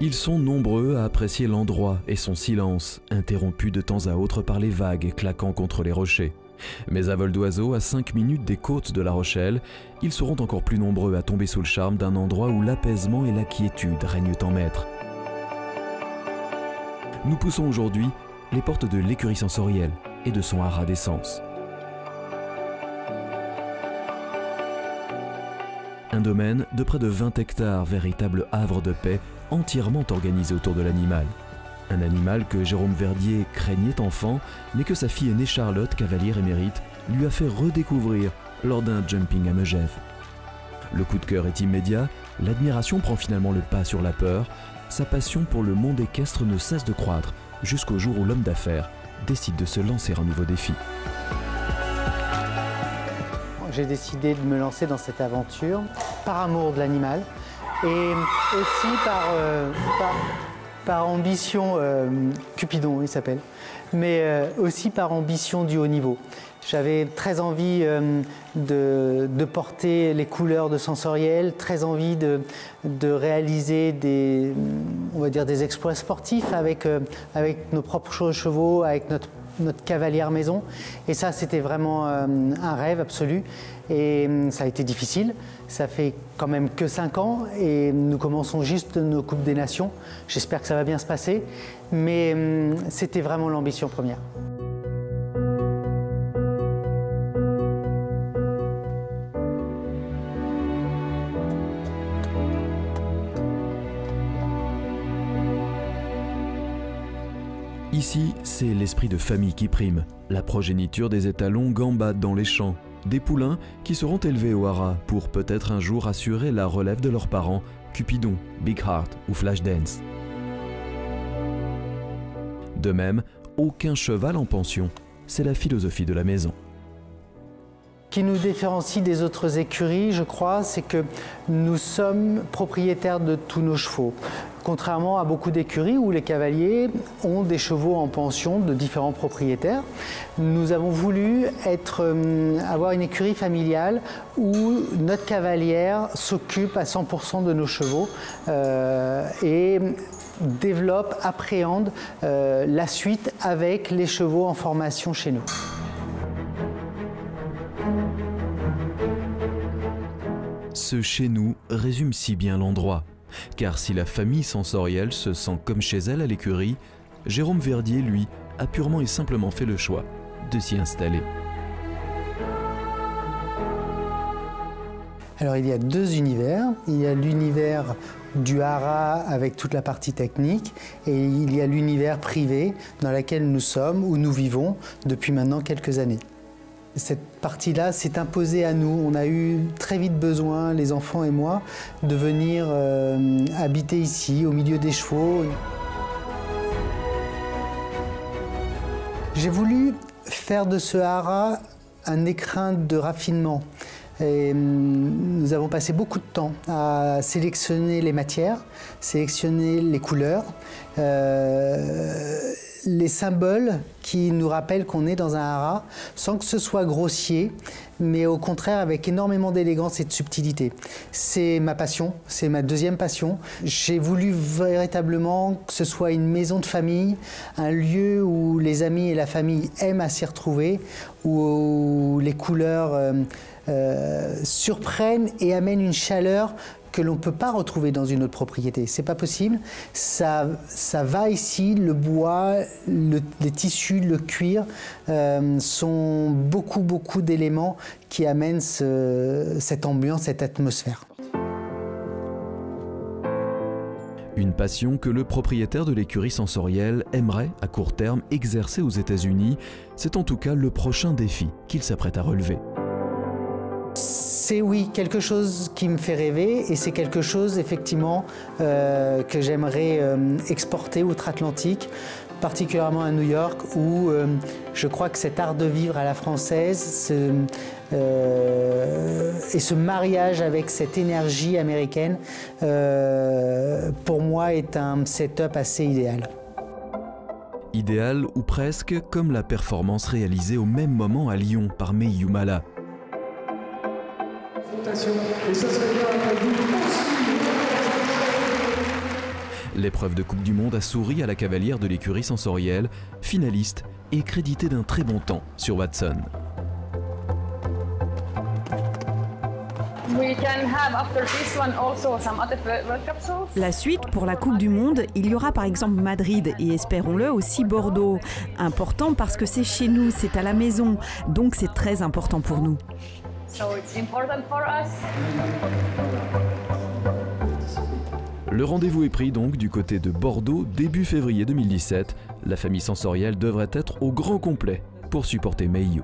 Ils sont nombreux à apprécier l'endroit et son silence, interrompu de temps à autre par les vagues claquant contre les rochers. Mais à vol d'oiseau, à 5 minutes des côtes de La Rochelle, ils seront encore plus nombreux à tomber sous le charme d'un endroit où l'apaisement et la quiétude règnent en maître. Nous poussons aujourd'hui les portes de l'écurie sensorielle et de son haras d'essence. Un domaine de près de 20 hectares, véritable havre de paix, entièrement organisé autour de l'animal. Un animal que Jérôme Verdier craignait enfant, mais que sa fille aînée Charlotte, cavalière émérite, lui a fait redécouvrir lors d'un jumping à Megève. Le coup de cœur est immédiat, l'admiration prend finalement le pas sur la peur, sa passion pour le monde équestre ne cesse de croître, jusqu'au jour où l'homme d'affaires décide de se lancer un nouveau défi. J'ai décidé de me lancer dans cette aventure par amour de l'animal et aussi par ambition, Cupidon il s'appelle, mais aussi par ambition du haut niveau. J'avais très envie de porter les couleurs de Sensoriel, très envie de réaliser on va dire des exploits sportifs avec nos propres chevaux, avec notre cavalière maison. Et ça, c'était vraiment un rêve absolu. Et ça a été difficile. Ça fait quand même que 5 ans et nous commençons juste nos Coupes des Nations. J'espère que ça va bien se passer. Mais c'était vraiment l'ambition première. Ici, c'est l'esprit de famille qui prime. La progéniture des étalons gambade dans les champs. Des poulains qui seront élevés au haras pour peut-être un jour assurer la relève de leurs parents, Cupidon, Big Heart ou Flashdance. De même, aucun cheval en pension. C'est la philosophie de la maison. Ce qui nous différencie des autres écuries, je crois, c'est que nous sommes propriétaires de tous nos chevaux. Contrairement à beaucoup d'écuries où les cavaliers ont des chevaux en pension de différents propriétaires, nous avons voulu avoir une écurie familiale où notre cavalière s'occupe à 100% de nos chevaux et développe, appréhende la suite avec les chevaux en formation chez nous. Ce chez nous résume si bien l'endroit. Car si la famille sensorielle se sent comme chez elle à l'écurie, Jérôme Verdier, lui, a purement et simplement fait le choix de s'y installer. Alors il y a 2 univers. Il y a l'univers du haras avec toute la partie technique et il y a l'univers privé dans lequel nous sommes, où nous vivons depuis maintenant quelques années. Cette partie-là s'est imposée à nous. On a eu très vite besoin, les enfants et moi, de venir habiter ici, au milieu des chevaux. J'ai voulu faire de ce haras un écrin de raffinement. Et nous avons passé beaucoup de temps à sélectionner les matières, sélectionner les couleurs, les symboles qui nous rappellent qu'on est dans un haras, sans que ce soit grossier, mais au contraire avec énormément d'élégance et de subtilité. C'est ma passion, c'est ma deuxième passion. J'ai voulu véritablement que ce soit une maison de famille, un lieu où les amis et la famille aiment à s'y retrouver, où les couleurs surprennent et amènent une chaleur que l'on ne peut pas retrouver dans une autre propriété. C'est pas possible. Ça va ici, le bois, les tissus, le cuir sont beaucoup d'éléments qui amènent cette ambiance, cette atmosphère. Une passion que le propriétaire de l'écurie sensorielle aimerait, à court terme, exercer aux États-Unis. C'est en tout cas le prochain défi qu'il s'apprête à relever. C'est oui, quelque chose qui me fait rêver et c'est quelque chose effectivement que j'aimerais exporter outre-Atlantique, particulièrement à New York où je crois que cet art de vivre à la française et ce mariage avec cette énergie américaine pour moi est un setup assez idéal. Idéal ou presque comme la performance réalisée au même moment à Lyon par Meyumala. L'épreuve de Coupe du Monde a souri à la cavalière de l'écurie sensorielle, finaliste et créditée d'un très bon temps sur Watson. La suite, pour la Coupe du Monde, il y aura par exemple Madrid et espérons-le aussi Bordeaux. Important parce que c'est chez nous, c'est à la maison, donc c'est très important pour nous. Le rendez-vous est pris donc du côté de Bordeaux début février 2017. La famille sensorielle devrait être au grand complet pour supporter Meiyu.